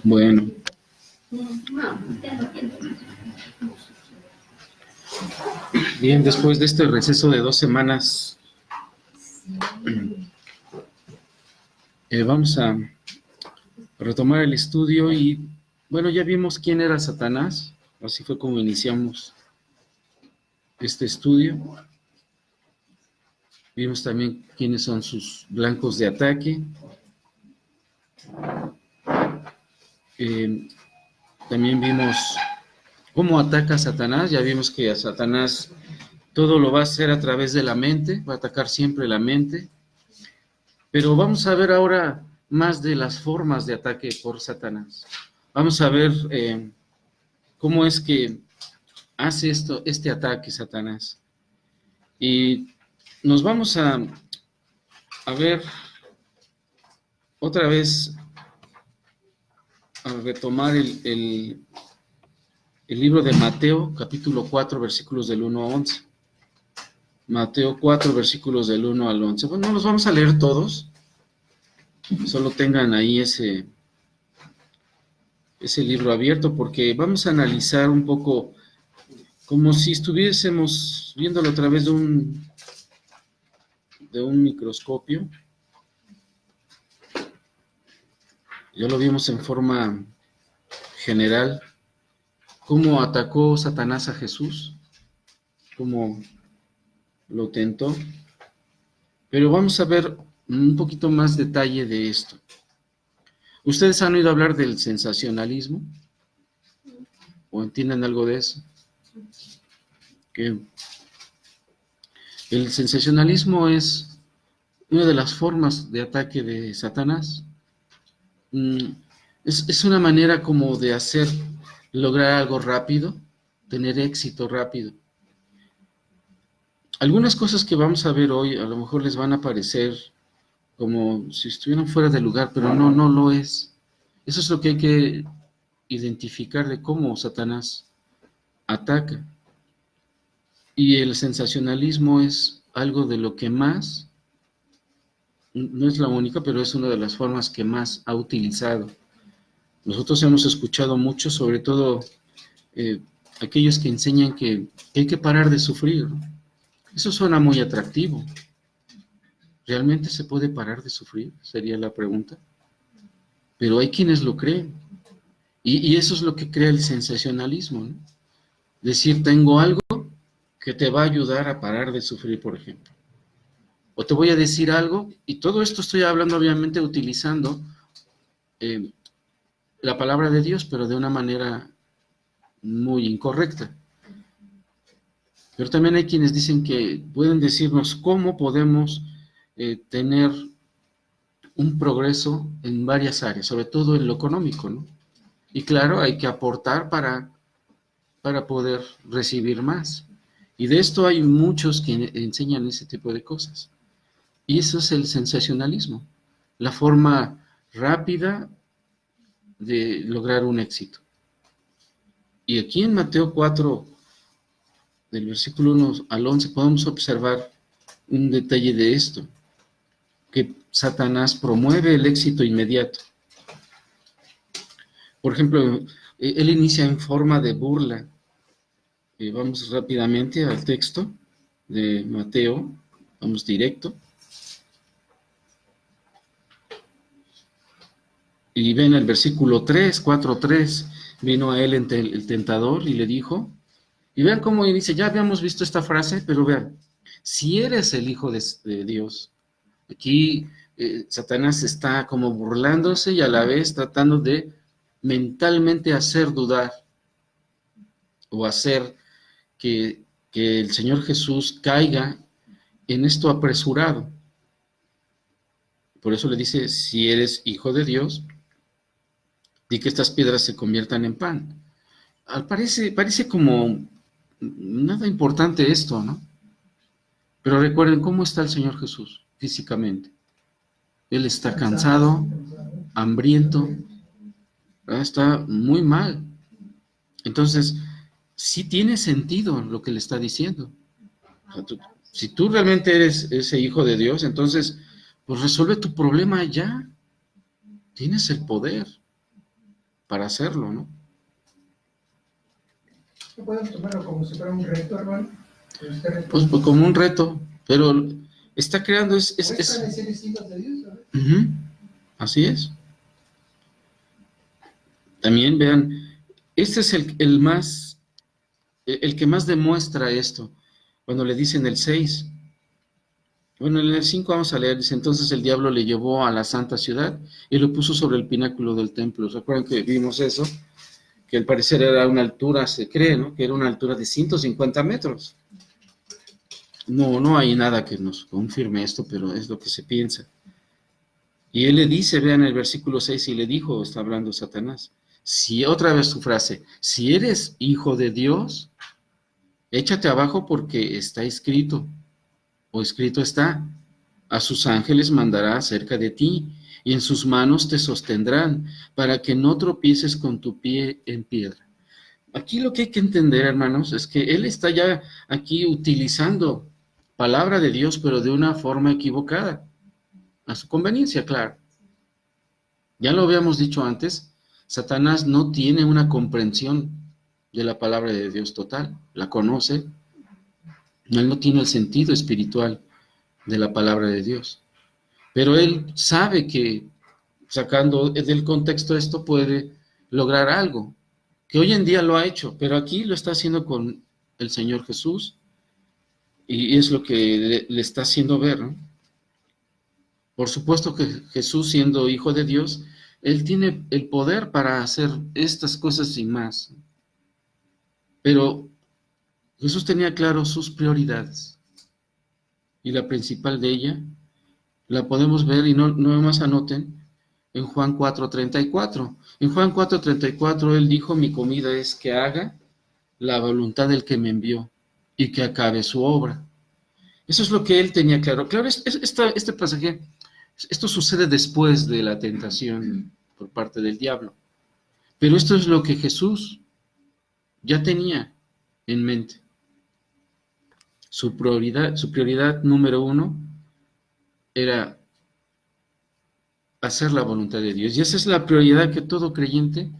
Bueno, bien, después de este receso de 2 semanas, vamos a retomar el estudio y, bueno, ya vimos quién era Satanás, así fue como iniciamos este estudio. Vimos también quiénes son sus blancos de ataque. También vimos cómo ataca a Satanás. Ya vimos que a Satanás todo lo va a hacer a través de la mente, va a atacar siempre la mente. Pero vamos a ver ahora más de las formas de ataque por Satanás. Vamos a ver cómo es que hace este ataque Satanás. Y nos vamos a ver otra vez, a retomar el libro de Mateo, capítulo 4, versículos del 1 a 11. Mateo 4, versículos del 1 al 11. Bueno, no los vamos a leer todos, solo tengan ahí ese libro abierto, porque vamos a analizar un poco como si estuviésemos viéndolo a través de un microscopio. Ya lo vimos en forma general, cómo atacó Satanás a Jesús, cómo lo tentó. Pero vamos a ver un poquito más detalle de esto. ¿Ustedes han oído hablar del sensacionalismo? ¿O entienden algo de eso? Que el sensacionalismo es una de las formas de ataque de Satanás. Es una manera como de lograr algo rápido, tener éxito rápido. Algunas cosas que vamos a ver hoy a lo mejor les van a parecer como si estuvieran fuera de lugar, pero no lo es. Eso es lo que hay que identificar de cómo Satanás ataca. Y el sensacionalismo es algo de lo que más, no es la única, pero es una de las formas que más ha utilizado. Nosotros hemos escuchado mucho, sobre todo aquellos que enseñan que hay que parar de sufrir. Eso suena muy atractivo. ¿Realmente se puede parar de sufrir? Sería la pregunta. Pero hay quienes lo creen. Y eso es lo que crea el sensacionalismo, ¿no? Decir, tengo algo que te va a ayudar a parar de sufrir, por ejemplo. O te voy a decir algo, y todo esto estoy hablando obviamente utilizando la palabra de Dios, pero de una manera muy incorrecta. Pero también hay quienes dicen que pueden decirnos cómo podemos tener un progreso en varias áreas, sobre todo en lo económico, ¿no? Y claro, hay que aportar para poder recibir más. Y de esto hay muchos que enseñan ese tipo de cosas. Y eso es el sensacionalismo, la forma rápida de lograr un éxito. Y aquí en Mateo 4, del versículo 1 al 11, podemos observar un detalle de esto, que Satanás promueve el éxito inmediato. Por ejemplo, él inicia en forma de burla. Vamos rápidamente al texto de Mateo, vamos directo. Y ven el versículo 3, 4:3, vino a él el tentador y le dijo, y vean cómo dice, ya habíamos visto esta frase, pero vean, si eres el Hijo de Dios, aquí Satanás está como burlándose y a la vez tratando de mentalmente hacer dudar o hacer que el Señor Jesús caiga en esto apresurado. Por eso le dice, si eres Hijo de Dios, di que estas piedras se conviertan en pan. Parece como nada importante esto, ¿no? Pero recuerden cómo está el Señor Jesús físicamente. Él está cansado, hambriento, ¿verdad? Está muy mal. Entonces, sí tiene sentido lo que le está diciendo. O sea, si tú realmente eres ese Hijo de Dios, entonces, pues resuelve tu problema ya. Tienes el poder. para hacerlo, ¿no? ¿No podemos tomarlo como si fuera un reto, hermano? Pues como un reto, pero está creando Muéstrame si eres hijos de Dios, ¿sabes? Así es. También vean, este es el que más demuestra esto. Cuando le dicen el 6, bueno, en el 5 vamos a leer, dice, entonces el diablo le llevó a la santa ciudad y lo puso sobre el pináculo del templo. ¿Recuerdan que vimos eso? Que al parecer era una altura, se cree, ¿no? Que era una altura de 150 metros. No hay nada que nos confirme esto, pero es lo que se piensa. Y él le dice, vean el versículo 6, y le dijo, está hablando Satanás, si otra vez su frase, si eres hijo de Dios, échate abajo porque está escrito, o escrito está, a sus ángeles mandará acerca de ti, y en sus manos te sostendrán, para que no tropieces con tu pie en piedra. Aquí lo que hay que entender, hermanos, es que él está ya aquí utilizando palabra de Dios, pero de una forma equivocada, a su conveniencia, claro. Ya lo habíamos dicho antes, Satanás no tiene una comprensión de la palabra de Dios total, la conoce, él no tiene el sentido espiritual de la palabra de Dios, pero él sabe que sacando del contexto esto puede lograr algo, que hoy en día lo ha hecho, pero aquí lo está haciendo con el Señor Jesús y es lo que le está haciendo ver, ¿no? Por supuesto que Jesús, siendo hijo de Dios, él tiene el poder para hacer estas cosas y más. Pero Jesús tenía claro sus prioridades. Y la principal de ella la podemos ver, y no más anoten, en Juan 4:34. En Juan 4:34 él dijo, mi comida es que haga la voluntad del que me envió y que acabe su obra. Eso es lo que él tenía claro. Claro, este pasaje, esto sucede después de la tentación por parte del diablo. Pero esto es lo que Jesús ya tenía en mente. Su prioridad número uno era hacer la voluntad de Dios. Y esa es la prioridad que todo creyente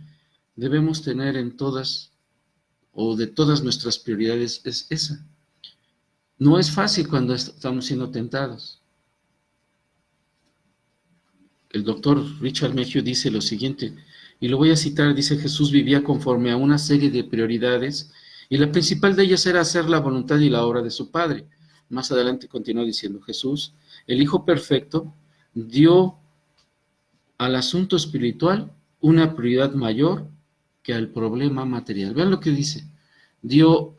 debemos tener en todas o de todas nuestras prioridades, es esa. No es fácil cuando estamos siendo tentados. El doctor Richard Mayhew dice lo siguiente, y lo voy a citar, dice, Jesús vivía conforme a una serie de prioridades, y la principal de ellas era hacer la voluntad y la obra de su Padre. Más adelante continúa diciendo, Jesús, el Hijo Perfecto, dio al asunto espiritual una prioridad mayor que al problema material. Vean lo que dice, dio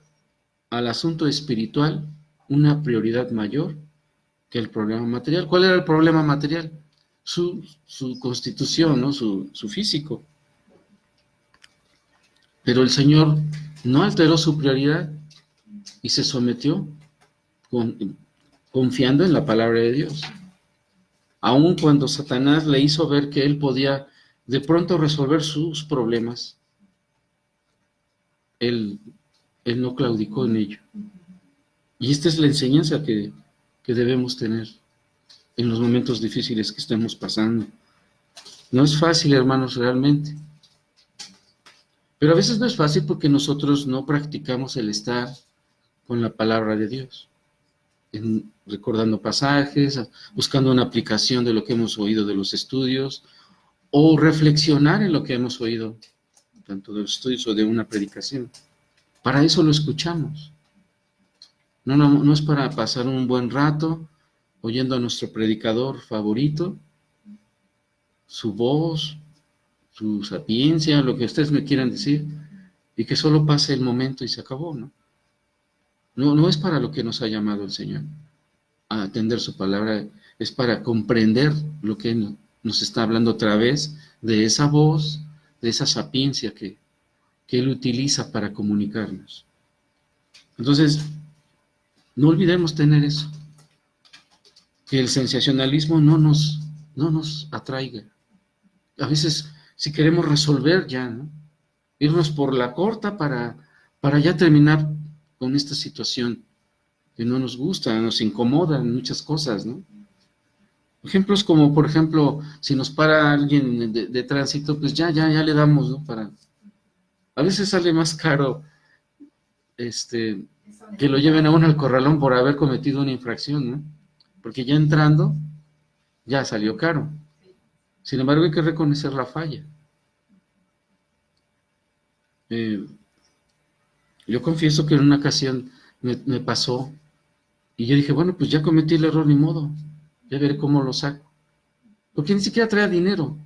al asunto espiritual una prioridad mayor que el problema material. ¿Cuál era el problema material? Su constitución, ¿no? Su físico. Pero el Señor no alteró su prioridad y se sometió confiando en la palabra de Dios. Aun cuando Satanás le hizo ver que él podía de pronto resolver sus problemas, él no claudicó en ello. Y esta es la enseñanza que debemos tener en los momentos difíciles que estemos pasando. No es fácil, hermanos, realmente. Pero a veces no es fácil porque nosotros no practicamos el estar con la palabra de Dios, recordando pasajes, buscando una aplicación de lo que hemos oído de los estudios, o reflexionar en lo que hemos oído, tanto de los estudios o de una predicación. Para eso lo escuchamos. No es para pasar un buen rato oyendo a nuestro predicador favorito, su voz, su sapiencia, lo que ustedes me quieran decir, y que solo pase el momento y se acabó, ¿no? No es para lo que nos ha llamado el Señor, a atender su palabra, es para comprender lo que nos está hablando a través de esa voz, de esa sapiencia que Él utiliza para comunicarnos. Entonces, no olvidemos tener eso, que el sensacionalismo no nos atraiga. A veces, si queremos resolver ya, ¿no? Irnos por la corta para ya terminar con esta situación que no nos gusta, nos incomoda en muchas cosas, ¿no? Ejemplos como, por ejemplo, si nos para alguien de tránsito, pues ya le damos, ¿no? A veces sale más caro que lo lleven a uno al corralón por haber cometido una infracción, ¿no? Porque ya entrando, ya salió caro. Sin embargo, hay que reconocer la falla. Eh, yo confieso que en una ocasión me pasó y yo dije, bueno, pues ya cometí el error, ni modo, ya veré cómo lo saco. Porque ni siquiera traía dinero.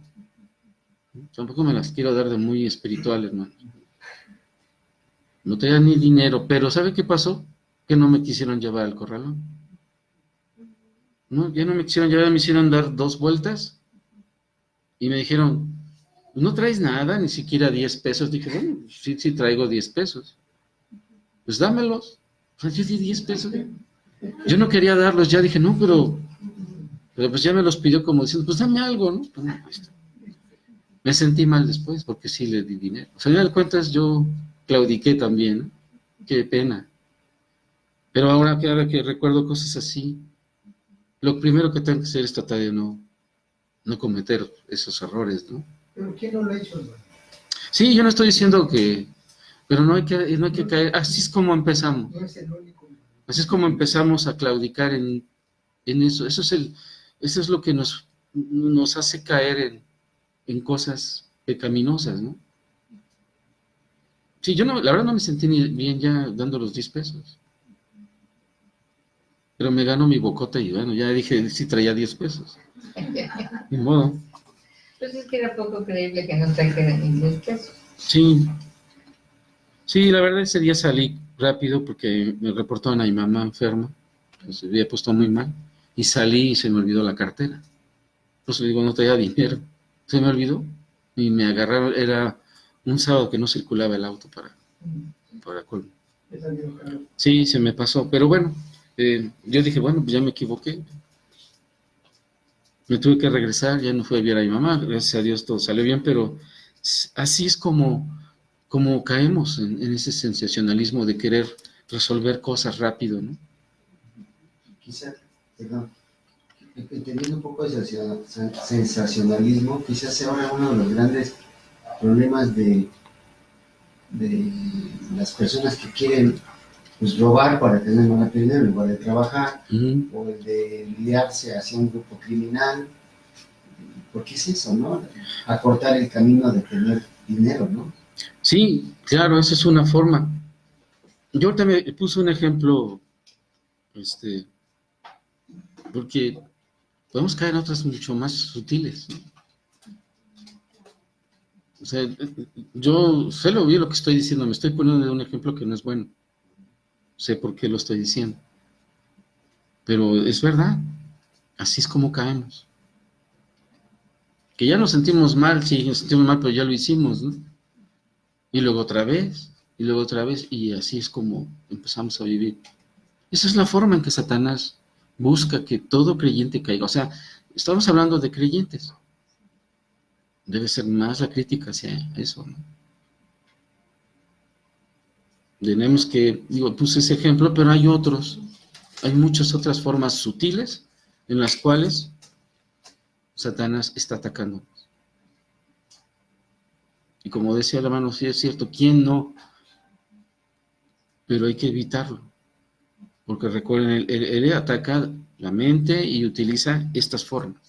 Tampoco me las quiero dar de muy espiritual, hermano. No traía ni dinero, pero ¿sabe qué pasó? Que no me quisieron llevar al corralón. No, ya no me quisieron llevar, me hicieron dar 2 vueltas y me dijeron, no traes nada, ni siquiera 10 pesos. Dije, bueno, sí traigo 10 pesos. Pues dámelos. O sea, yo di 10 pesos. Yo no quería darlos, ya dije, no, pero pues ya me los pidió como diciendo, pues dame algo, ¿no? Pues, no, pues, me sentí mal después porque sí le di dinero. O sea, al final de cuentas yo claudiqué también, ¿no? Qué pena. Pero ahora que recuerdo cosas así, lo primero que tengo que hacer es tratar de no cometer esos errores, ¿no? Pero ¿quién no lo ha hecho, hermano? Sí, yo no estoy diciendo que, pero no hay que caer, así es como empezamos. No es el único. Así es como empezamos a claudicar en eso. Eso es lo que nos hace caer en cosas pecaminosas, ¿no? Sí, yo no, la verdad no me sentí ni bien ya dando los 10 pesos. Pero me gano mi bocota y bueno, ya dije, sí traía 10 pesos. Ni modo. Pues es que era poco creíble que no trajera ni 10 pesos. Sí, sí, la verdad ese día salí rápido porque me reportaron a mi mamá enferma, que se había puesto muy mal, y salí y se me olvidó la cartera. Pues le digo, no traía dinero. Se me olvidó y me agarraron, era un sábado que no circulaba el auto para colmo. Sí, se me pasó, pero bueno, yo dije, bueno, pues ya me equivoqué. Me tuve que regresar, ya no fui a ver a mi mamá, gracias a Dios todo salió bien, pero así es como caemos en ese sensacionalismo de querer resolver cosas rápido, ¿no? Quizá, perdón, entendiendo un poco de sensacionalismo, quizás sea uno de los grandes problemas de las personas que quieren pues robar para tener más dinero en lugar de trabajar, o el de liarse hacia un grupo criminal, porque es eso, ¿no? Acortar el camino de tener dinero, ¿no? Sí, claro, esa es una forma. Yo también puse un ejemplo, porque podemos caer en otras mucho más sutiles, ¿no? O sea, yo sé lo bien lo que estoy diciendo, me estoy poniendo un ejemplo que no es bueno. Sé por qué lo estoy diciendo. Pero es verdad, así es como caemos. Que ya nos sentimos mal, sí, nos sentimos mal, pero ya lo hicimos, ¿no? Y luego otra vez, y así es como empezamos a vivir. Esa es la forma en que Satanás busca que todo creyente caiga. O sea, estamos hablando de creyentes. Debe ser más la crítica hacia eso, ¿no? Tenemos que, puse ese ejemplo, pero hay otros. Hay muchas otras formas sutiles en las cuales Satanás está atacando. Y como decía el hermano, sí es cierto, ¿quién no? Pero hay que evitarlo. Porque recuerden, él ataca la mente y utiliza estas formas.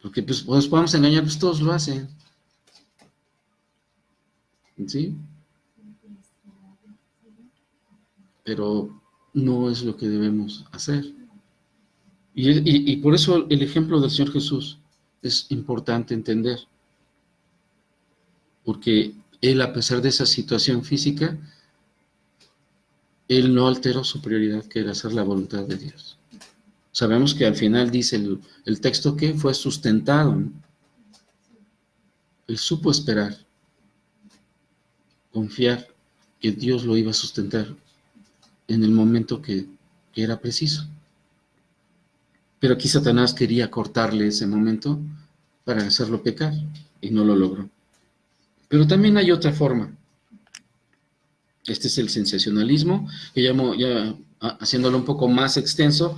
Porque pues podemos engañar, pues todos lo hacen. ¿Sí? Pero no es lo que debemos hacer. Y por eso el ejemplo del Señor Jesús es importante entender. Porque Él, a pesar de esa situación física, Él no alteró su prioridad, que era hacer la voluntad de Dios. Sabemos que al final dice el texto que fue sustentado, ¿no? Él supo esperar, confiar que Dios lo iba a sustentar en el momento que era preciso. Pero aquí Satanás quería cortarle ese momento para hacerlo pecar y no lo logró. Pero también hay otra forma. Este es el sensacionalismo, que llamo, ya haciéndolo un poco más extenso,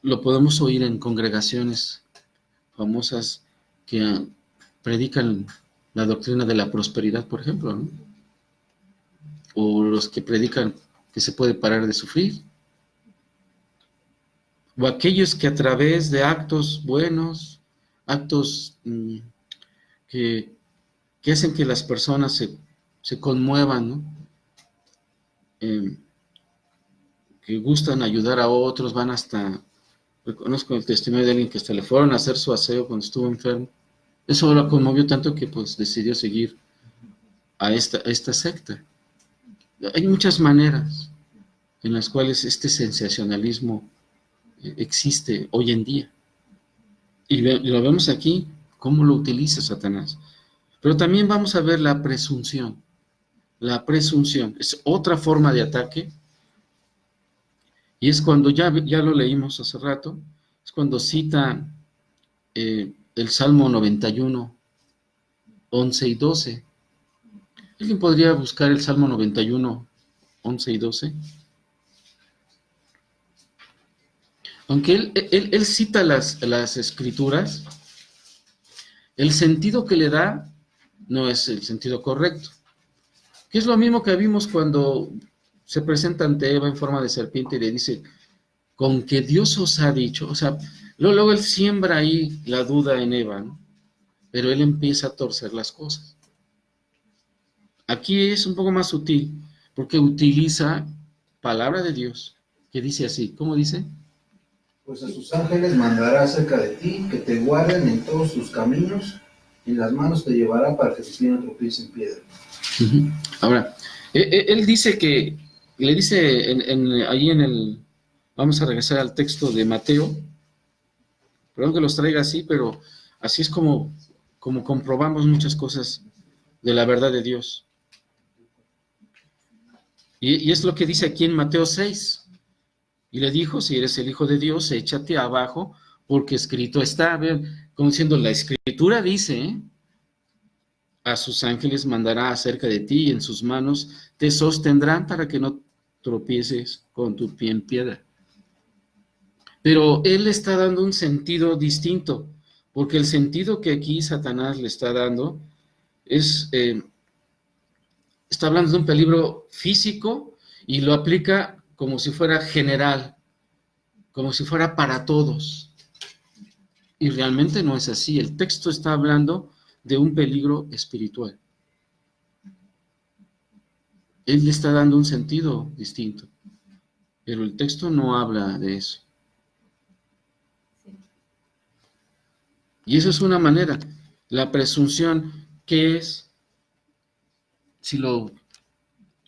lo podemos oír en congregaciones famosas que predican la doctrina de la prosperidad, por ejemplo, ¿no? O los que predican que se puede parar de sufrir, o aquellos que a través de actos buenos, actos que hacen que las personas se conmuevan, ¿no? Que gustan ayudar a otros, van hasta, reconozco el testimonio de alguien que hasta le fueron a hacer su aseo cuando estuvo enfermo. Eso lo conmovió tanto que pues decidió seguir a esta secta. Hay muchas maneras en las cuales este sensacionalismo existe hoy en día. Y lo vemos aquí, cómo lo utiliza Satanás. Pero también vamos a ver la presunción. La presunción es otra forma de ataque. Y es cuando, ya lo leímos hace rato, es cuando cita el Salmo 91, 11 y 12. ¿Alguien podría buscar el Salmo 91, 11 y 12? Aunque él cita las escrituras, el sentido que le da no es el sentido correcto. Que es lo mismo que vimos cuando se presenta ante Eva en forma de serpiente y le dice, con que Dios os ha dicho, o sea, luego él siembra ahí la duda en Eva, ¿no? Pero él empieza a torcer las cosas. Aquí es un poco más sutil, porque utiliza palabra de Dios, que dice así, ¿cómo dice? Pues a sus ángeles mandará acerca de ti, que te guarden en todos tus caminos, y en las manos te llevará para que tu pie no tropiece en piedra. Uh-huh. Ahora, él dice que, le dice ahí en el, vamos a regresar al texto de Mateo, perdón que los traiga así, pero así es como comprobamos muchas cosas de la verdad de Dios. Y es lo que dice aquí en Mateo 6. Y le dijo, si eres el Hijo de Dios, échate abajo, porque escrito está. Vean, como diciendo, la Escritura dice, a sus ángeles mandará acerca de ti, y en sus manos te sostendrán para que no tropieces con tu pie en piedra. Pero él le está dando un sentido distinto, porque el sentido que aquí Satanás le está dando es, está hablando de un peligro físico y lo aplica como si fuera general, como si fuera para todos. Y realmente no es así. El texto está hablando de un peligro espiritual. Él le está dando un sentido distinto, pero el texto no habla de eso. Y eso es una manera. La presunción, ¿qué es? Si lo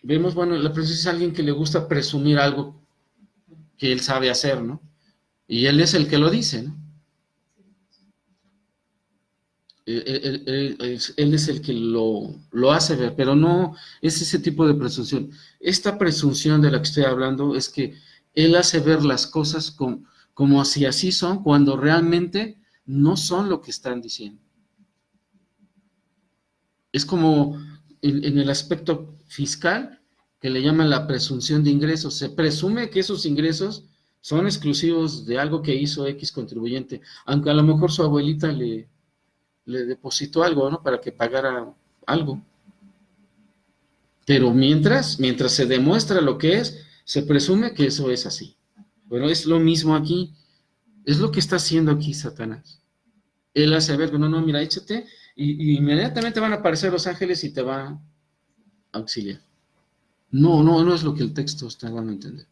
vemos, bueno, la presunción es alguien que le gusta presumir algo que él sabe hacer, ¿no? Y él es el que lo dice, ¿no? Él es el que lo hace ver, pero no es ese tipo de presunción. Esta presunción de la que estoy hablando es que él hace ver las cosas como si así son, cuando realmente no son lo que están diciendo. Es como en el aspecto fiscal, que le llaman la presunción de ingresos. Se presume que esos ingresos son exclusivos de algo que hizo X contribuyente, aunque a lo mejor su abuelita le depositó algo, ¿no? Para que pagara algo. Pero mientras se demuestra lo que es, se presume que eso es así. Bueno, es lo mismo aquí. Es lo que está haciendo aquí Satanás. Él hace ver que no, mira, échate, y inmediatamente van a aparecer los ángeles y te van a auxiliar. No es lo que el texto está dando a entender.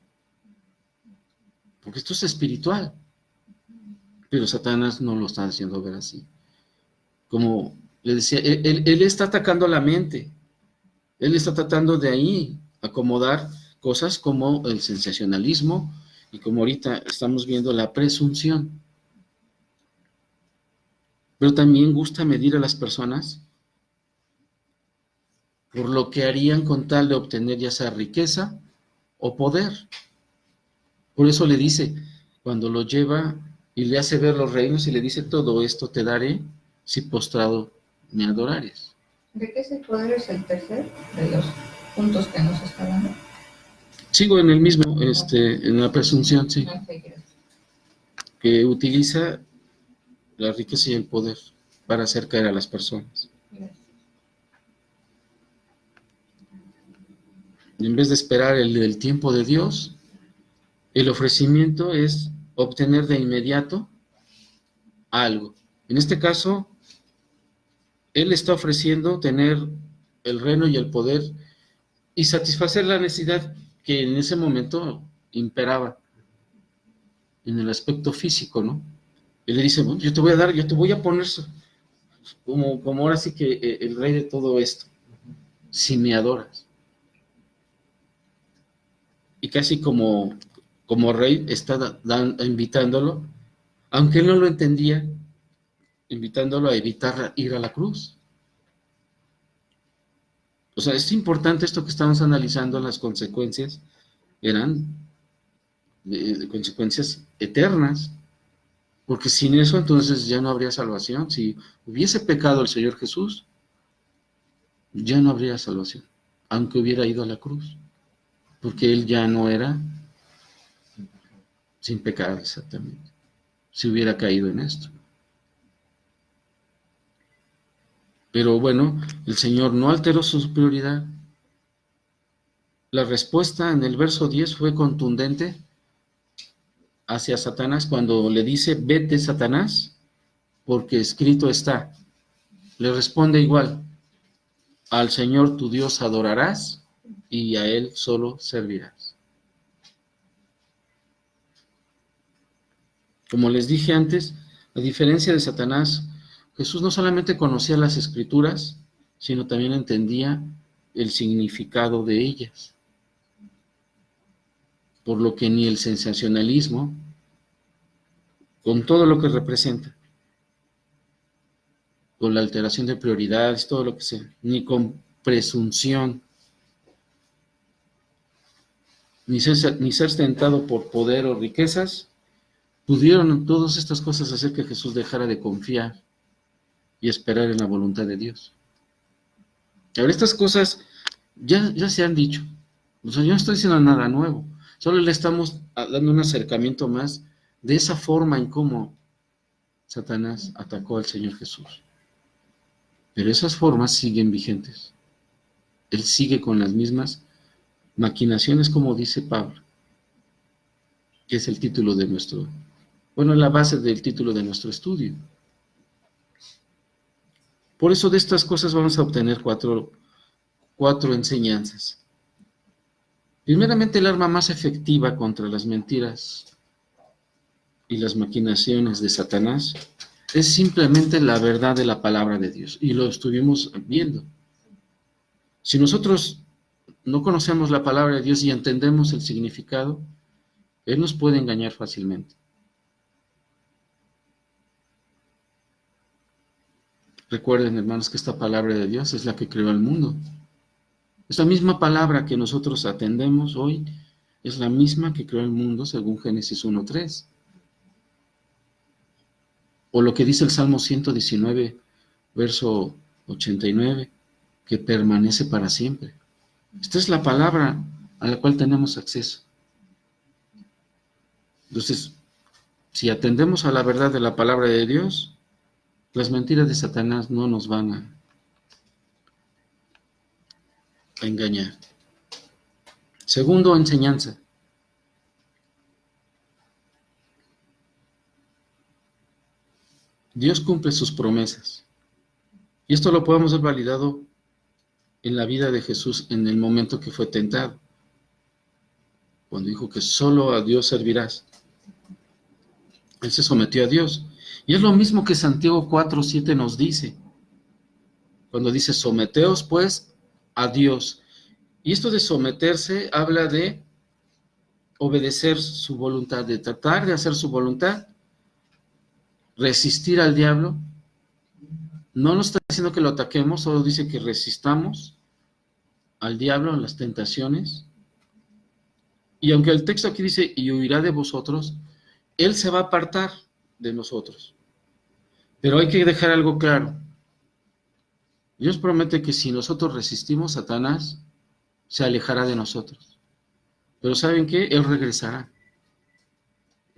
Porque esto es espiritual. Pero Satanás no lo está haciendo ver así. Como le decía, él está atacando la mente. Él está tratando de ahí acomodar cosas como el sensacionalismo y como ahorita estamos viendo la presunción. Pero también gusta medir a las personas por lo que harían con tal de obtener ya sea riqueza o poder. Por eso le dice, cuando lo lleva y le hace ver los reinos y le dice, todo esto te daré si postrado me adorares. ¿De qué ese poder es el tercer de los puntos que nos está dando? Sigo en el mismo, en la presunción, sí. Ok, gracias. que utiliza la riqueza y el poder para hacer caer a las personas. Y en vez de esperar el tiempo de Dios, el ofrecimiento es obtener de inmediato algo. En este caso, Él está ofreciendo tener el reino y el poder y satisfacer la necesidad que en ese momento imperaba en el aspecto físico, ¿no? Él le dice, bueno, yo te voy a dar, yo te voy a poner como ahora sí que el rey de todo esto, si me adoras. Y casi como rey está invitándolo, aunque él no lo entendía, invitándolo a evitar ir a la cruz. O sea, es importante esto que estamos analizando, las consecuencias eran consecuencias eternas, porque sin eso entonces ya no habría salvación. Si hubiese pecado el Señor Jesús, ya no habría salvación, aunque hubiera ido a la cruz, porque Él ya no era sin pecado, exactamente, si hubiera caído en esto. Pero bueno, el Señor no alteró su prioridad. La respuesta en el verso 10 fue contundente hacia Satanás cuando le dice, vete Satanás, porque escrito está. Le responde igual, al Señor tu Dios adorarás y a Él solo servirás. Como les dije antes, a diferencia de Satanás, Jesús no solamente conocía las Escrituras, sino también entendía el significado de ellas. Por lo que ni el sensacionalismo, con todo lo que representa, con la alteración de prioridades, todo lo que sea, ni con presunción, ni ser tentado por poder o riquezas, pudieron todas estas cosas hacer que Jesús dejara de confiar y esperar en la voluntad de Dios. Ahora, estas cosas ya se han dicho. O sea, yo no estoy diciendo nada nuevo. Solo le estamos dando un acercamiento más de esa forma en cómo Satanás atacó al Señor Jesús. Pero esas formas siguen vigentes. Él sigue con las mismas maquinaciones, como dice Pablo, que es el título de la base del título de nuestro estudio. Por eso de estas cosas vamos a obtener cuatro enseñanzas. Primeramente, el arma más efectiva contra las mentiras y las maquinaciones de Satanás es simplemente la verdad de la palabra de Dios. Y lo estuvimos viendo. Si nosotros no conocemos la palabra de Dios y entendemos el significado, Él nos puede engañar fácilmente. Recuerden, hermanos, que esta palabra de Dios es la que creó el mundo. Esta misma palabra que nosotros atendemos hoy es la misma que creó el mundo según Génesis 1:3. O lo que dice el Salmo 119, verso 89, que permanece para siempre. Esta es la palabra a la cual tenemos acceso. Entonces, si atendemos a la verdad de la palabra de Dios, las mentiras de Satanás no nos van a engañar. Segundo, enseñanza. Dios cumple sus promesas. Y esto lo podemos ver validado en la vida de Jesús en el momento que fue tentado. Cuando dijo que solo a Dios servirás. Él se sometió a Dios. Y es lo mismo que Santiago 4:7 nos dice. Cuando dice, someteos pues a Dios. Y esto de someterse habla de obedecer su voluntad, de tratar de hacer su voluntad, resistir al diablo. No nos está diciendo que lo ataquemos, solo dice que resistamos al diablo en las tentaciones. Y aunque el texto aquí dice, y huirá de vosotros, Él se va a apartar de nosotros. Pero hay que dejar algo claro. Dios promete que si nosotros resistimos, Satanás se alejará de nosotros. Pero ¿saben qué? Él regresará.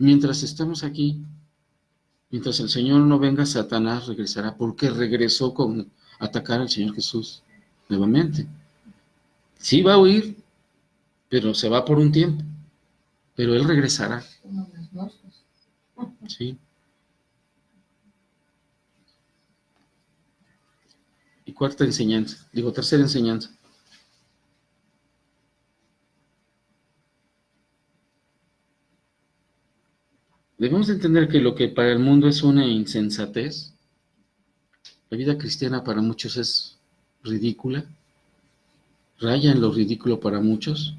Mientras estamos aquí, mientras el Señor no venga, Satanás regresará, porque regresó con atacar al Señor Jesús nuevamente. Sí va a huir, pero se va por un tiempo, pero Él regresará. Como los moscos. ¿Sí? Y tercera enseñanza. Debemos de entender que lo que para el mundo es una insensatez, la vida cristiana para muchos es ridícula, raya en lo ridículo para muchos,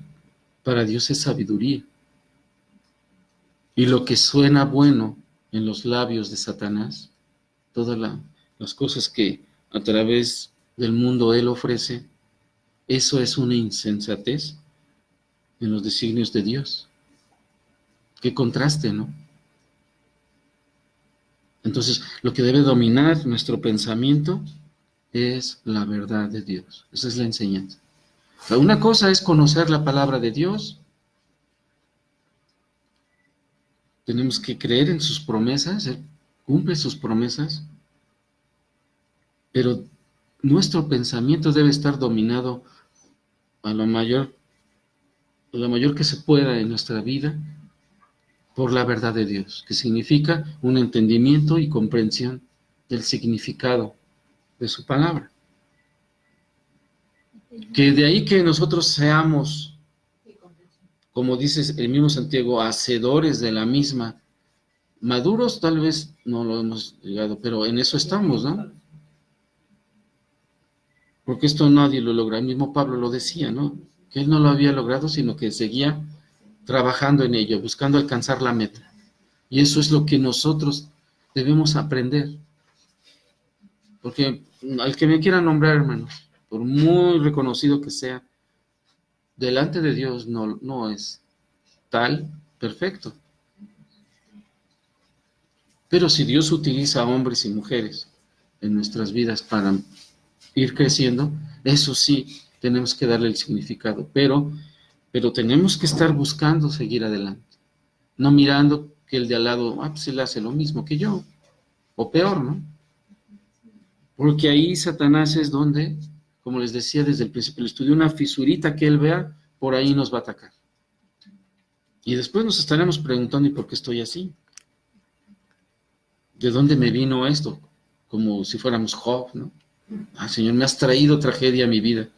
para Dios es sabiduría. Y lo que suena bueno en los labios de Satanás, todas las cosas que a través del mundo él ofrece, eso es una insensatez en los designios de Dios. Qué contraste, ¿no? Entonces, lo que debe dominar nuestro pensamiento es la verdad de Dios. Esa es la enseñanza. O sea, una cosa es conocer la palabra de Dios. Tenemos que creer en sus promesas. Él cumple sus promesas. Pero nuestro pensamiento debe estar dominado a lo mayor que se pueda en nuestra vida por la verdad de Dios, que significa un entendimiento y comprensión del significado de su palabra. Que de ahí que nosotros seamos, como dice el mismo Santiago, hacedores de la misma, maduros tal vez no lo hemos llegado, pero en eso estamos, ¿no? Porque esto nadie lo logra, el mismo Pablo lo decía, ¿no? Que él no lo había logrado, sino que seguía trabajando en ello, buscando alcanzar la meta. Y eso es lo que nosotros debemos aprender. Porque al que me quiera nombrar, hermanos, por muy reconocido que sea, delante de Dios no es tal perfecto. Pero si Dios utiliza a hombres y mujeres en nuestras vidas para ir creciendo, eso sí, tenemos que darle el significado. Pero tenemos que estar buscando seguir adelante. No mirando que el de al lado, pues él hace lo mismo que yo, o peor, ¿no? Porque ahí Satanás es donde, como les decía desde el principio del estudio, una fisurita que él vea, por ahí nos va a atacar. Y después nos estaremos preguntando, ¿y por qué estoy así? ¿De dónde me vino esto? Como si fuéramos Job, ¿no? Señor, me has traído tragedia a mi vida.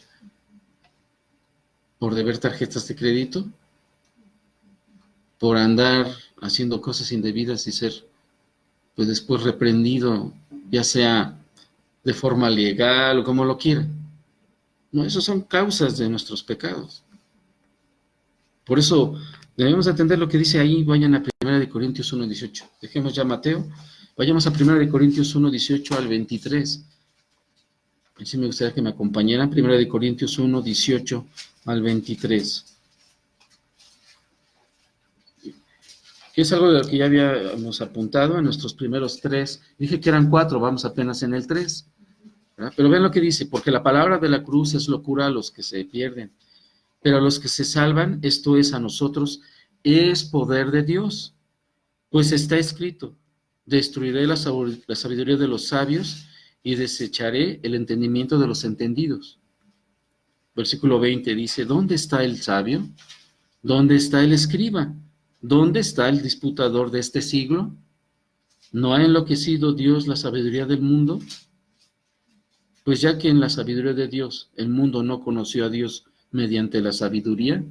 ¿Por deber tarjetas de crédito? ¿Por andar haciendo cosas indebidas y ser, pues después reprendido, ya sea de forma legal o como lo quiera? No, esas son causas de nuestros pecados. Por eso debemos atender lo que dice ahí. Vayan a 1 Corintios 1:18. Dejemos ya Mateo. Vayamos a 1 Corintios 1:18 al 23. Así me gustaría que me acompañaran. 1 Corintios 1:18 al 23. Que es algo de lo que ya habíamos apuntado en nuestros primeros 3. Dije que eran 4, vamos apenas en el 3. ¿Verdad? Pero ven lo que dice: porque la palabra de la cruz es locura a los que se pierden, pero a los que se salvan, esto es a nosotros, es poder de Dios. Pues está escrito: destruiré la sabiduría de los sabios y desecharé el entendimiento de los entendidos. Versículo 20 dice: ¿dónde está el sabio? ¿Dónde está el escriba? ¿Dónde está el disputador de este siglo? ¿No ha enloquecido Dios la sabiduría del mundo? Pues ya que en la sabiduría de Dios el mundo no conoció a Dios mediante la sabiduría,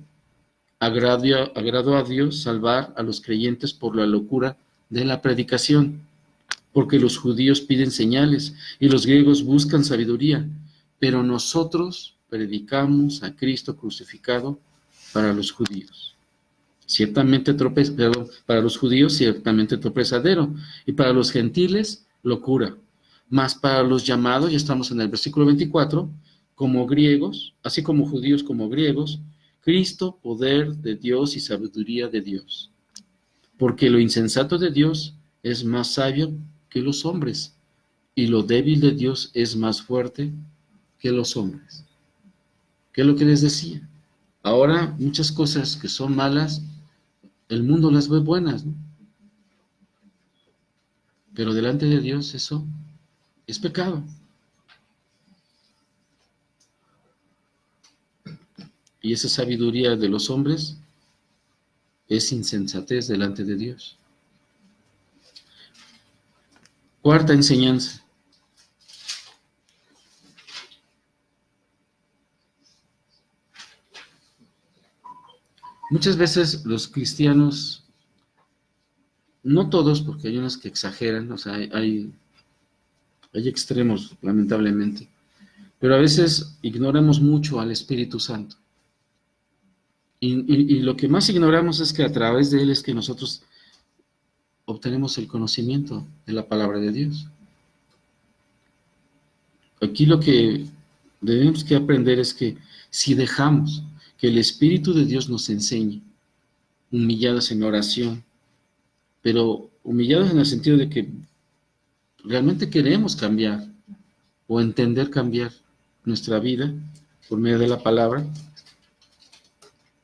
agradó a Dios salvar a los creyentes por la locura de la predicación, porque los judíos piden señales y los griegos buscan sabiduría, pero nosotros predicamos a Cristo crucificado para los judíos. Para los judíos ciertamente tropezadero, y para los gentiles locura. Mas para los llamados, ya estamos en el versículo 24, como griegos, así como judíos como griegos, Cristo, poder de Dios y sabiduría de Dios. Porque lo insensato de Dios es más sabio que los hombres, y lo débil de Dios es más fuerte que los hombres. ¿Qué es lo que les decía? Ahora muchas cosas que son malas, el mundo las ve buenas, ¿no? Pero delante de Dios eso es pecado. Y esa sabiduría de los hombres es insensatez delante de Dios. Cuarta enseñanza. Muchas veces los cristianos, no todos, porque hay unos que exageran, o sea, hay extremos, lamentablemente, pero a veces ignoramos mucho al Espíritu Santo. Y lo que más ignoramos es que a través de Él es que nosotros obtenemos el conocimiento de la palabra de Dios. Aquí lo que debemos que aprender es que si dejamos que el Espíritu de Dios nos enseñe, humillados en oración, pero humillados en el sentido de que realmente queremos cambiar o entender cambiar nuestra vida por medio de la palabra,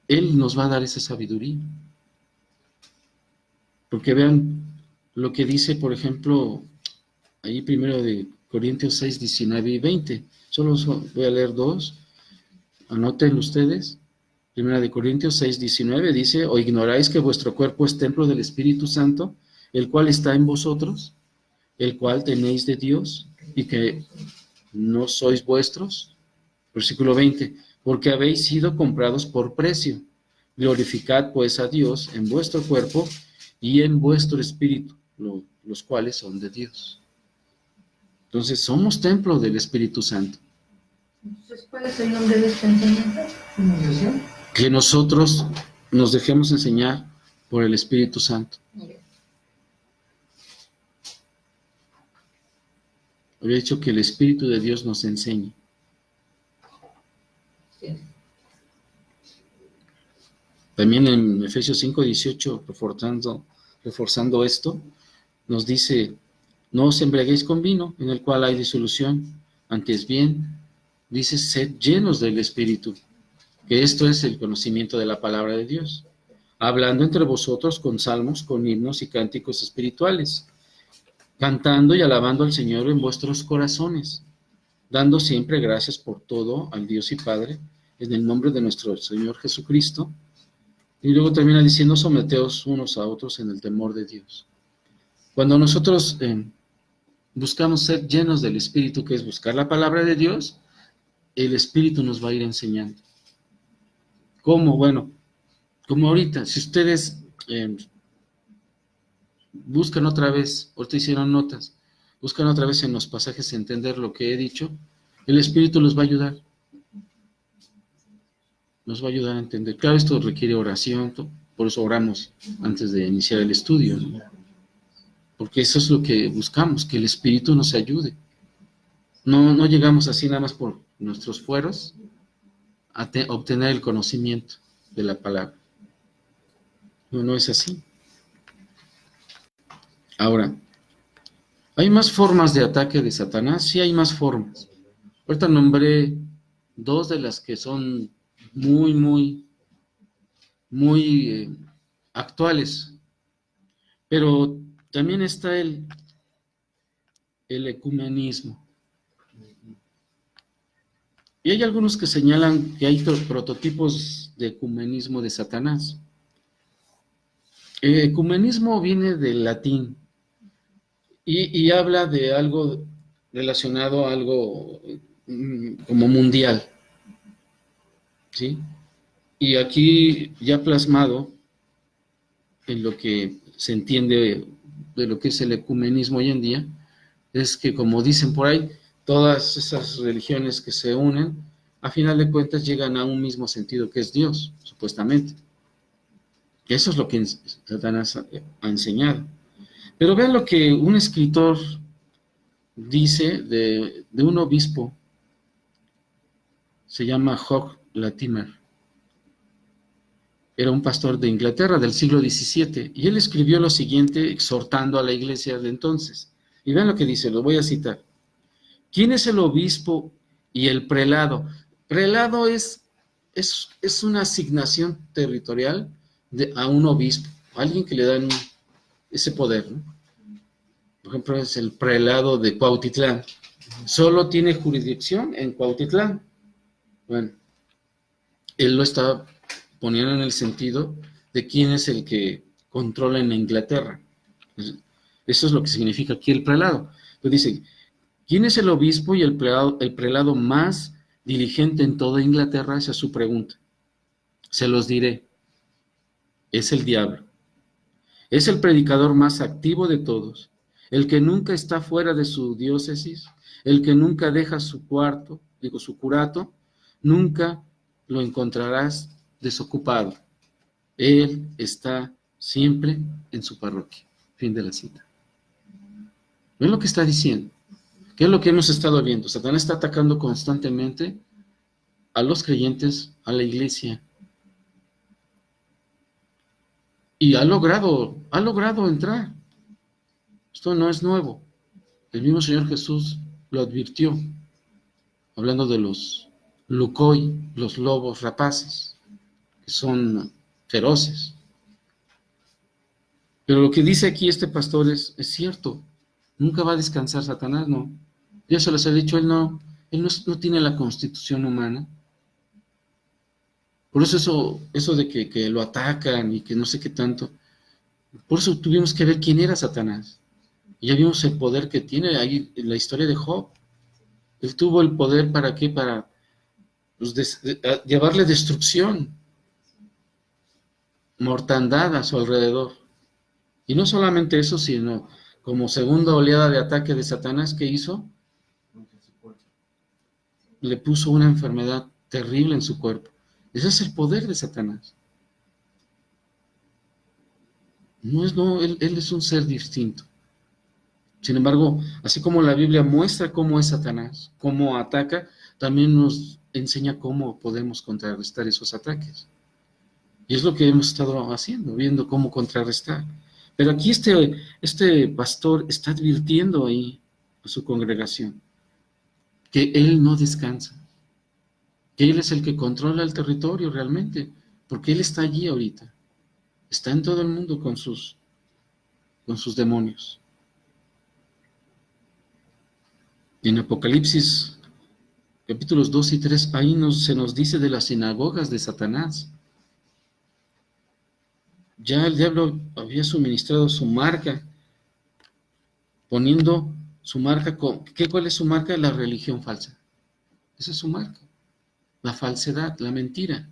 Él nos va a dar esa sabiduría. Porque vean lo que dice, por ejemplo, ahí primero de Corintios 6, 19 y 20. Solo voy a leer dos. Anoten ustedes. Primera de Corintios 6, 19 dice: ¿O ignoráis que vuestro cuerpo es templo del Espíritu Santo, el cual está en vosotros, el cual tenéis de Dios, y que no sois vuestros? Versículo 20. Porque habéis sido comprados por precio. Glorificad pues a Dios en vuestro cuerpo y en vuestro espíritu, los cuales son de Dios. Entonces, somos templo del Espíritu Santo. Entonces, ¿cuál es el nombre de esta enseñanza? ¿Inmunización? Que nosotros nos dejemos enseñar por el Espíritu Santo. Había dicho que el Espíritu de Dios nos enseñe. Sí. También en Efesios 5, 18, reforzando esto, nos dice: no os embriaguéis con vino, en el cual hay disolución, antes bien, dice, sed llenos del Espíritu, que esto es el conocimiento de la palabra de Dios, hablando entre vosotros con salmos, con himnos y cánticos espirituales, cantando y alabando al Señor en vuestros corazones, dando siempre gracias por todo al Dios y Padre, en el nombre de nuestro Señor Jesucristo. Y luego termina diciendo: someteos unos a otros en el temor de Dios. Cuando nosotros buscamos ser llenos del Espíritu, que es buscar la palabra de Dios, el Espíritu nos va a ir enseñando. ¿Cómo? Bueno, como ahorita, si ustedes buscan otra vez, ahorita hicieron notas, buscan otra vez en los pasajes entender lo que he dicho, el Espíritu los va a ayudar. Nos va a ayudar a entender. Claro, esto requiere oración, por eso oramos antes de iniciar el estudio, ¿no? Porque eso es lo que buscamos, que el Espíritu nos ayude. No llegamos así nada más por nuestros fueros a obtener el conocimiento de la palabra. No es así. Ahora, ¿hay más formas de ataque de Satanás? Sí, hay más formas. Ahorita nombré dos de las que son muy actuales, pero también está el ecumenismo. Y hay algunos que señalan que hay prototipos de ecumenismo de Satanás. El ecumenismo viene del latín y habla de algo relacionado a algo como mundial, ¿sí? Y aquí ya plasmado en lo que se entiende de lo que es el ecumenismo hoy en día, es que, como dicen por ahí, todas esas religiones que se unen, a final de cuentas llegan a un mismo sentido, que es Dios, supuestamente. Eso es lo que Satanás ha enseñado. Pero vean lo que un escritor dice de un obispo, se llama Hugh Latimer. Era un pastor de Inglaterra del siglo XVII, y él escribió lo siguiente exhortando a la iglesia de entonces. Y vean lo que dice, lo voy a citar. ¿Quién es el obispo y el prelado? Prelado es una asignación territorial a un obispo, a alguien que le dan ese poder, ¿no? Por ejemplo, es el prelado de Cuautitlán. Solo tiene jurisdicción en Cuautitlán. Bueno, él lo está poniendo en el sentido de quién es el que controla en Inglaterra. Eso es lo que significa aquí el prelado. Entonces dice, ¿quién es el obispo y el prelado más diligente en toda Inglaterra? Esa es su pregunta. Se los diré. Es el diablo. Es el predicador más activo de todos, el que nunca está fuera de su diócesis, el que nunca deja su cuarto, su curato, nunca lo encontrarás desocupado. Él está siempre en su parroquia. Fin de la cita. ¿Ven lo que está diciendo? ¿Qué es lo que hemos estado viendo? Satanás está atacando constantemente a los creyentes, a la iglesia. Y ha logrado entrar. Esto no es nuevo. El mismo Señor Jesús lo advirtió, hablando de los lucoi, los lobos rapaces, que son feroces. Pero lo que dice aquí este pastor es cierto. Nunca va a descansar Satanás, no. Ya se les he dicho, él no tiene la constitución humana. Por eso de que lo atacan y que no sé qué tanto. Por eso tuvimos que ver quién era Satanás. Y ya vimos el poder que tiene ahí en la historia de Job. Él tuvo el poder ¿para qué? Para llevarle destrucción, mortandad a su alrededor. Y no solamente eso, sino como segunda oleada de ataque de Satanás, ¿qué hizo? Le puso una enfermedad terrible en su cuerpo. Ese es el poder de Satanás. Él es un ser distinto. Sin embargo, así como la Biblia muestra cómo es Satanás, cómo ataca, también nos enseña cómo podemos contrarrestar esos ataques. Y es lo que hemos estado haciendo, viendo cómo contrarrestar. Pero aquí este pastor está advirtiendo ahí a su congregación que él no descansa, que él es el que controla el territorio realmente, porque él está allí ahorita, está en todo el mundo con sus demonios. Y en Apocalipsis, capítulos 2 y 3, ahí se nos dice de las sinagogas de Satanás. Ya el diablo había suministrado su marca, poniendo su marca, ¿cuál es su marca? La religión falsa. Esa es su marca. La falsedad, la mentira.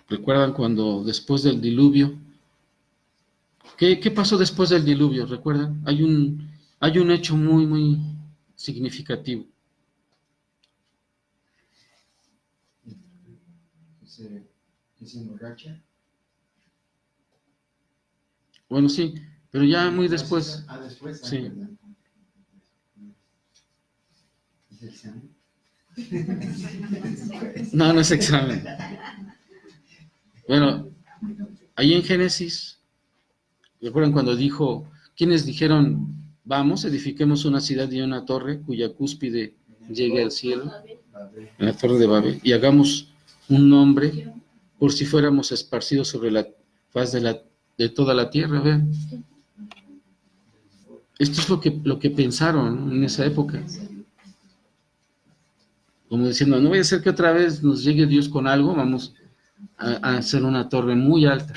¿Recuerdan cuando después del diluvio? ¿Qué pasó después del diluvio? ¿Recuerdan? Hay un hecho muy, muy significativo. ¿Que se emborracha? Bueno, sí, pero ya muy después. Después. Sí. ¿Verdad? ¿Es el examen? No es examen. Bueno, ahí en Génesis, ¿recuerdan cuando quienes dijeron, vamos, edifiquemos una ciudad y una torre cuya cúspide llegue al cielo, en la torre de Babel, y hagamos un nombre por si fuéramos esparcidos sobre la faz de toda la tierra? Vean. Esto es lo que pensaron, ¿no?, en esa época. Como diciendo, no vaya a ser que otra vez nos llegue Dios con algo, vamos a hacer una torre muy alta.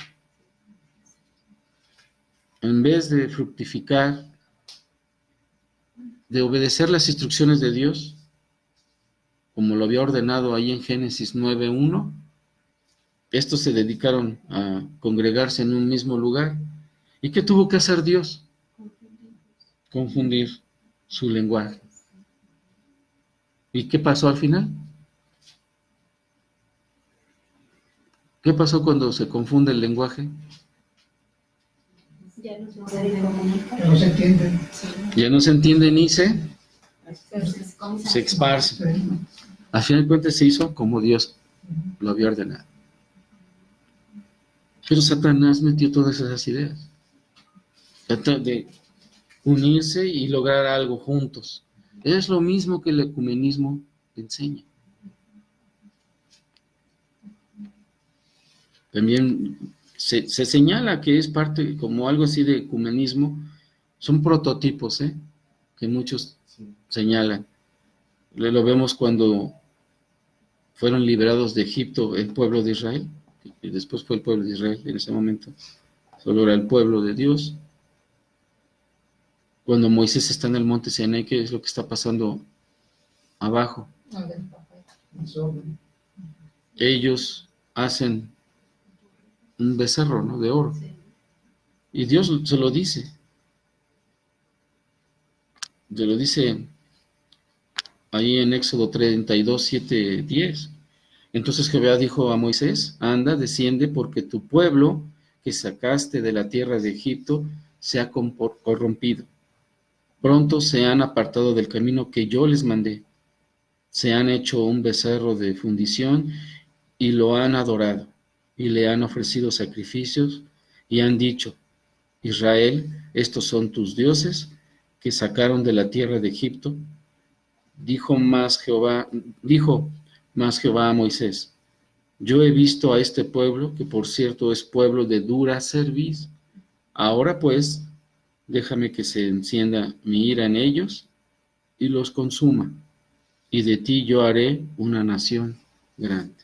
En vez de fructificar, de obedecer las instrucciones de Dios, como lo había ordenado ahí en Génesis 9:1, estos se dedicaron a congregarse en un mismo lugar. ¿Y qué tuvo que hacer Dios? Confundir su lenguaje. ¿Y qué pasó al final? ¿Qué pasó cuando se confunde el lenguaje? Ya no se puede comunicar. Que no se entiende. Ya no se entiende ni se esparce. Al final de cuentas se hizo como Dios lo había ordenado. Pero Satanás metió todas esas ideas. Trata de unirse y lograr algo juntos. Es lo mismo que el ecumenismo enseña. También se señala que es parte, como algo así de ecumenismo, son prototipos, que muchos Sí. señalan. Lo vemos cuando fueron liberados de Egipto el pueblo de Israel, y después fue el pueblo de Israel en ese momento, solo era el pueblo de Dios. Cuando Moisés está en el monte Sinaí, ¿qué es lo que está pasando abajo? Ellos hacen un becerro, ¿no?, de oro. Y Dios se lo dice. Se lo dice ahí en Éxodo 32, 7, 10. Entonces Jehová dijo a Moisés: anda, desciende, porque tu pueblo que sacaste de la tierra de Egipto se ha corrompido. Pronto se han apartado del camino que yo les mandé. Se han hecho un becerro de fundición y lo han adorado, y le han ofrecido sacrificios, y han dicho: Israel, estos son tus dioses que sacaron de la tierra de Egipto. Dijo más Jehová a Moisés: yo he visto a este pueblo, que por cierto es pueblo de dura cerviz. Ahora pues, déjame que se encienda mi ira en ellos y los consuma, y de ti yo haré una nación grande.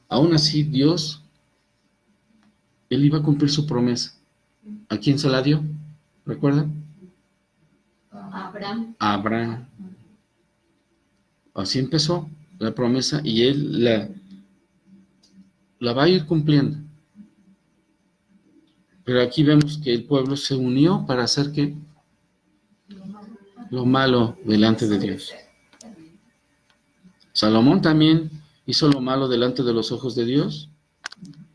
Aún así, Dios, Él iba a cumplir su promesa. ¿A quién se la dio? ¿Recuerdan? Abraham. A Abraham. Así empezó la promesa, y Él la va a ir cumpliendo. Pero aquí vemos que el pueblo se unió para hacer ¿qué? Lo malo delante de Dios. Salomón también hizo lo malo delante de los ojos de Dios.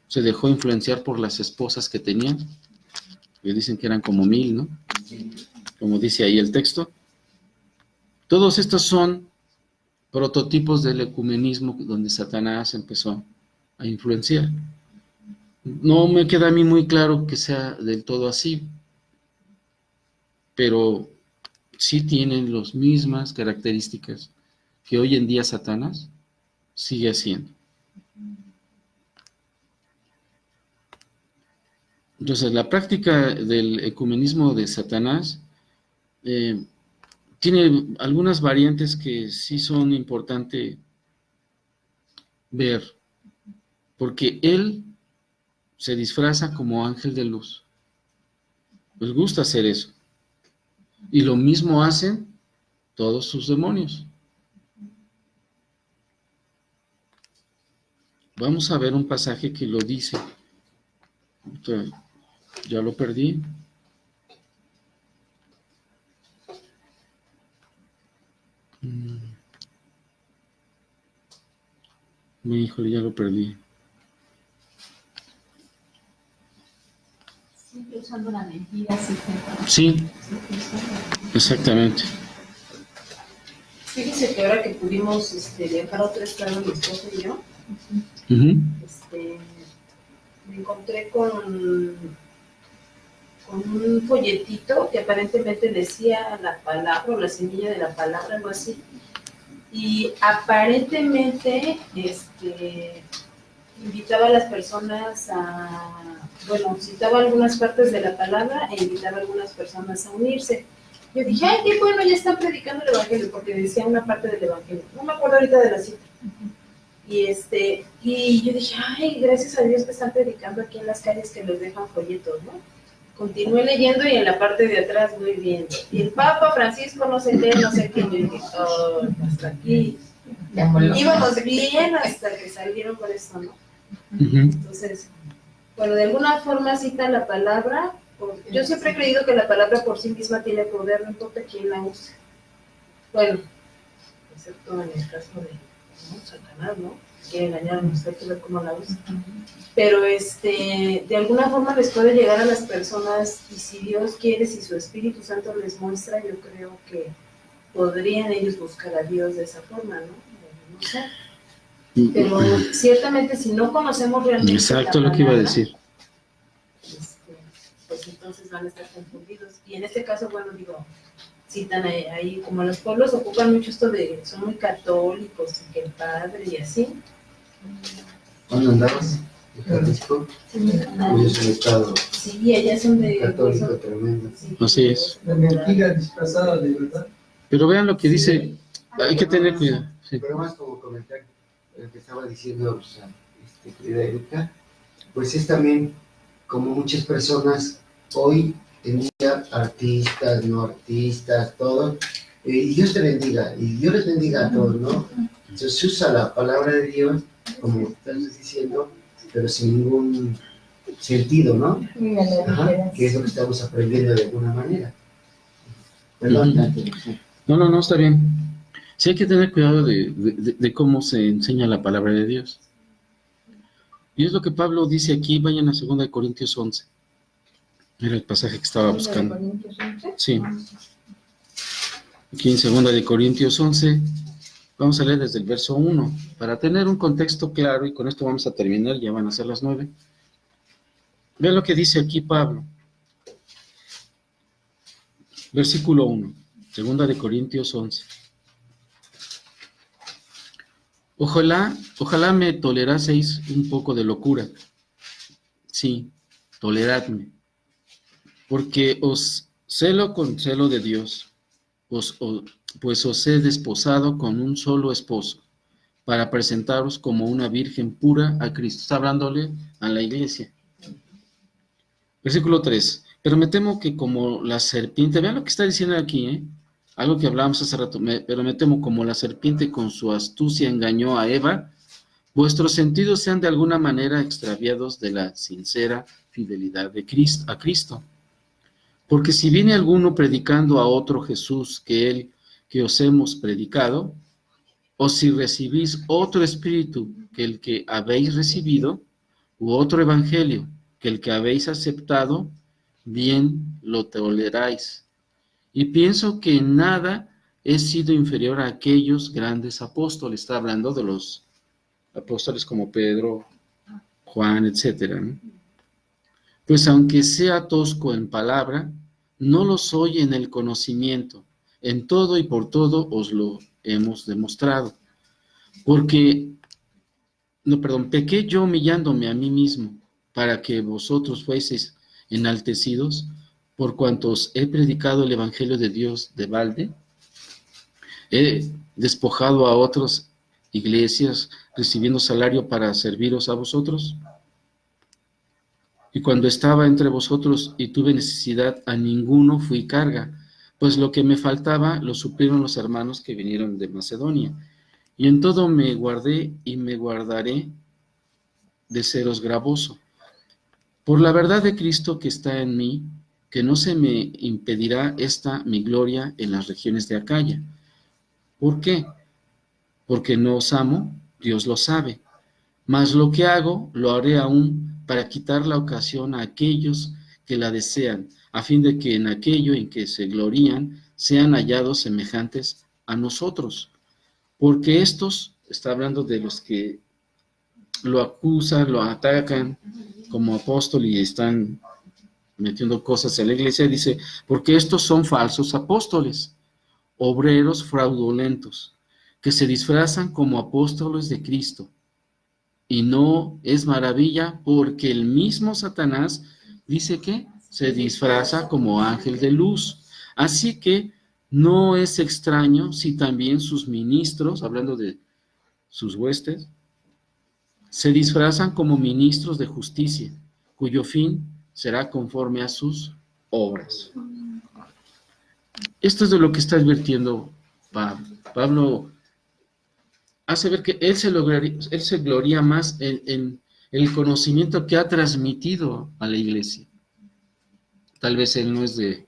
Se dejó influenciar por las esposas que tenía, que dicen que eran como 1000, ¿no? Como dice ahí el texto. Todos estos son prototipos del ecumenismo donde Satanás empezó a influenciar. No me queda a mí muy claro que sea del todo así, pero sí tienen las mismas características que hoy en día Satanás sigue haciendo. Entonces, la práctica del ecumenismo de Satanás tiene algunas variantes que sí son importantes ver, porque él se disfraza como ángel de luz. Les gusta hacer eso. Y lo mismo hacen todos sus demonios. Vamos a ver un pasaje que lo dice. Ya lo perdí. Híjole, ya lo perdí. Siempre usando la mentira, sí. Sí, exactamente. Fíjese que ahora que pudimos viajar a otro estado, mi esposo y yo, Uh-huh. me encontré con un folletito que aparentemente decía la palabra o la semilla de la palabra, algo así. Y aparentemente invitaba a las personas citaba algunas partes de la palabra e invitaba a algunas personas a unirse. Yo dije, ay, qué bueno, ya están predicando el evangelio, porque decía una parte del evangelio. No me acuerdo ahorita de la cita. Y yo dije, ay, gracias a Dios que están predicando aquí en las calles que les dejan folletos, ¿no? Continué leyendo y en la parte de atrás voy viendo. Y el Papa Francisco no sé qué. Yo dije, oh, hasta aquí. Íbamos bien hasta que salieron con esto, ¿no? Uh-huh. Entonces, bueno, de alguna forma cita la palabra. Yo siempre he creído que la palabra por sí misma tiene poder, no importa quién la use. Bueno, excepto en el caso de Satanás, ¿no? Quiere engañar a usted, que ver cómo la usa. Pero de alguna forma les puede llegar a las personas, y si Dios quiere, si su Espíritu Santo les muestra, yo creo que podrían ellos buscar a Dios de esa forma, ¿no? No sé. Pero ciertamente si no conocemos realmente Exacto, la lo que iba a palabra, decir. Pues entonces van a estar confundidos. Y en este caso, bueno, citan ahí, como los pueblos ocupan mucho esto de, son muy católicos, y que el padre y así. ¿Cuándo andabas? de Jalisco. Sí, Ellos es un estado sí, ellas son de... católico tremendo. Sí. Así es. La mentira disfrazada de verdad. Pero vean lo que dice, hay que tener cuidado. Sí. Pero más como comentar lo que estaba diciendo, o sea, querida Erika, pues es también como muchas personas hoy en día, artistas, no artistas, todo, y Dios te bendiga, y Dios les bendiga a todos, ¿no? Entonces se usa la palabra de Dios, como estás diciendo, pero sin ningún sentido, ¿no? Ajá, que es lo que estamos aprendiendo de alguna manera. Perdón, Ujú. No, está bien. Sí hay que tener cuidado de cómo se enseña la palabra de Dios. Y es lo que Pablo dice aquí, vayan a 2 Corintios 11. Era el pasaje que estaba buscando. Sí. Aquí en 2 Corintios 11, vamos a leer desde el verso 1, para tener un contexto claro, y con esto vamos a terminar, ya van a ser las 9. Vean lo que dice aquí Pablo. Versículo 1, 2 Corintios 11. Ojalá me toleraseis un poco de locura. Sí, toleradme. Porque os celo con celo de Dios, pues os he desposado con un solo esposo, para presentaros como una virgen pura a Cristo. Está hablándole a la iglesia. Versículo 3. Pero me temo que como la serpiente, vean lo que está diciendo aquí, algo que hablábamos hace rato, pero me temo como la serpiente con su astucia engañó a Eva, vuestros sentidos sean de alguna manera extraviados de la sincera fidelidad de Cristo, a Cristo. Porque si viene alguno predicando a otro Jesús que el que os hemos predicado, o si recibís otro espíritu que el que habéis recibido, u otro evangelio que el que habéis aceptado, bien lo toleráis. Y pienso que en nada he sido inferior a aquellos grandes apóstoles. Está hablando de los apóstoles como Pedro, Juan, etcétera, ¿no? Pues aunque sea tosco en palabra, no lo soy en el conocimiento. En todo y por todo os lo hemos demostrado. Pequé yo humillándome a mí mismo, para que vosotros fueseis enaltecidos, por cuanto os he predicado el evangelio de Dios de balde. He despojado a otras iglesias, recibiendo salario para serviros a vosotros. Y cuando estaba entre vosotros y tuve necesidad, a ninguno fui carga, pues lo que me faltaba lo suplieron los hermanos que vinieron de Macedonia. Y en todo me guardé y me guardaré de seros gravoso. Por la verdad de Cristo que está en mí, que no se me impedirá esta mi gloria en las regiones de Acaya. ¿Por qué? Porque no os amo, Dios lo sabe. Mas lo que hago, lo haré aún para quitar la ocasión a aquellos que la desean, a fin de que en aquello en que se glorían sean hallados semejantes a nosotros. Porque estos, está hablando de los que lo acusan, lo atacan como apóstol y están metiendo cosas en la iglesia, dice, porque estos son falsos apóstoles, obreros fraudulentos, que se disfrazan como apóstoles de Cristo. Y no es maravilla, porque el mismo Satanás dice que se disfraza como ángel de luz. Así que no es extraño si también sus ministros, hablando de sus huestes, se disfrazan como ministros de justicia, cuyo fin será conforme a sus obras. Esto es de lo que está advirtiendo Pablo. Pablo hace ver que él se gloria más en el conocimiento que ha transmitido a la iglesia. Tal vez él no es de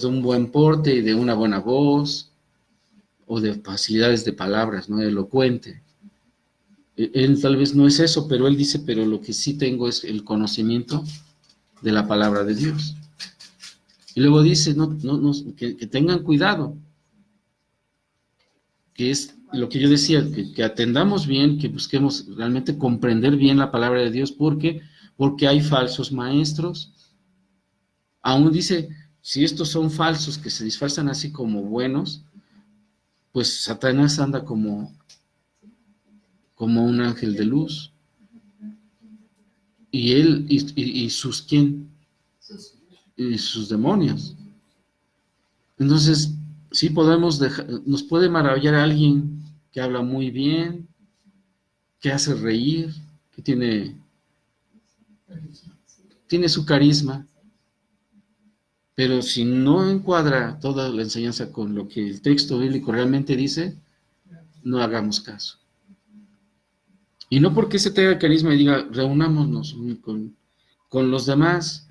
un buen porte y de una buena voz, o de facilidades de palabras, ¿no? Elocuente. Él tal vez no es eso, pero él dice, pero lo que sí tengo es el conocimiento de la palabra de Dios. Y luego dice, que tengan cuidado, que es lo que yo decía, que atendamos bien, que busquemos realmente comprender bien la palabra de Dios, porque hay falsos maestros. Aún dice, si estos son falsos, que se disfrazan así como buenos, pues Satanás anda como un ángel de luz. y él, y sus, ¿quién? Y sus demonios. Entonces, sí podemos nos puede maravillar a alguien que habla muy bien, que hace reír, que tiene su carisma, pero si no encuadra toda la enseñanza con lo que el texto bíblico realmente dice, no hagamos caso. Y no porque se tenga carisma y diga, reunámonos con los demás,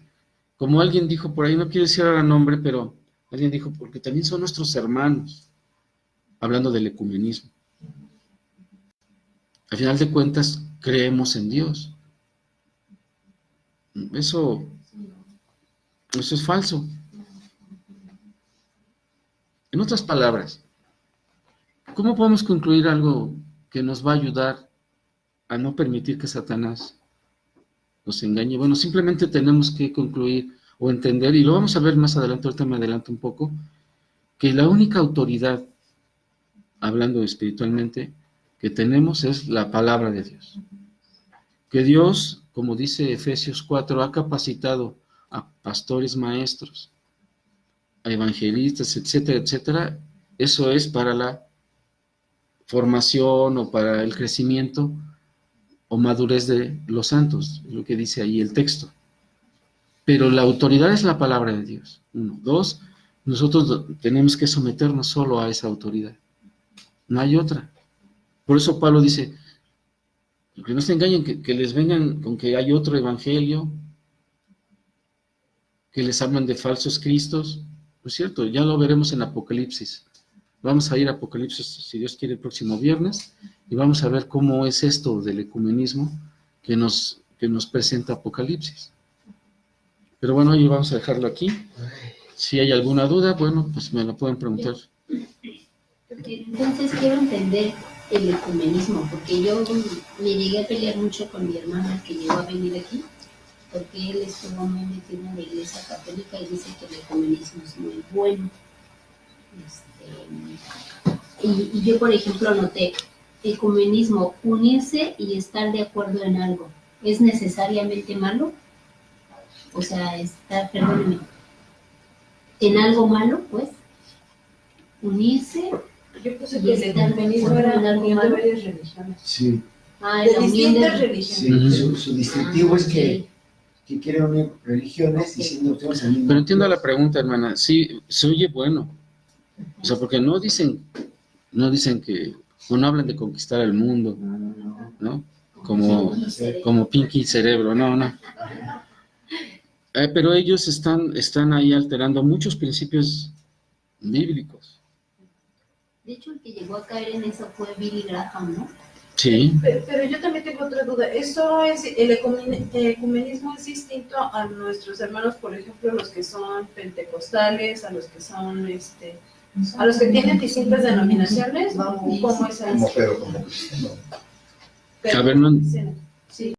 como alguien dijo por ahí, no quiero decir ahora nombre, pero alguien dijo, porque también son nuestros hermanos, hablando del ecumenismo. Al final de cuentas, creemos en Dios. Eso es falso. En otras palabras, ¿cómo podemos concluir algo que nos va a ayudar a no permitir que Satanás nos engañe? Bueno, simplemente tenemos que concluir o entender, y lo vamos a ver más adelante, ahorita me adelanto un poco, que la única autoridad, hablando espiritualmente, que tenemos es la palabra de Dios. Que Dios, como dice Efesios 4, ha capacitado a pastores maestros, a evangelistas, etcétera, etcétera. Eso es para la formación o para el crecimiento o madurez de los santos, es lo que dice ahí el texto. Pero la autoridad es la palabra de Dios. 1. 2, nosotros tenemos que someternos solo a esa autoridad. No hay otra. Por eso Pablo dice, que no se engañen, que les vengan con que hay otro evangelio, que les hablan de falsos cristos. No es cierto, ya lo veremos en Apocalipsis. Vamos a ir a Apocalipsis, si Dios quiere, el próximo viernes, y vamos a ver cómo es esto del ecumenismo que nos presenta Apocalipsis. Pero bueno, hoy vamos a dejarlo aquí. Si hay alguna duda, bueno, pues me la pueden preguntar. Entonces quiero entender el ecumenismo, porque yo me llegué a pelear mucho con mi hermana que llegó a venir aquí, porque él estuvo muy metido en la iglesia católica y dice que el ecumenismo es muy bueno. Y yo, por ejemplo, noté ecumenismo, unirse y estar de acuerdo en algo, ¿es necesariamente malo? O sea, perdóneme, en algo malo, pues, unirse. Yo puse que el ecumenismo era la unión de varias religiones. Sí. De distintas religiones. Sí, su distintivo es que quiere unir religiones diciendo que el mismo. Pero entiendo la pregunta, hermana. Sí, se oye bueno. O sea, porque no dicen que, o no hablan de conquistar el mundo, ¿no? Como Pinky Cerebro, no. Pero ellos están ahí alterando muchos principios bíblicos. De hecho, el que llegó a caer en eso fue Billy Graham, ¿no? Sí. Pero yo también tengo otra duda. El ecumenismo es distinto a nuestros hermanos, por ejemplo, los que son pentecostales, a los que son, a los que tienen distintas denominaciones. ¿Cómo es ahí? Como cristiano. A ver, no.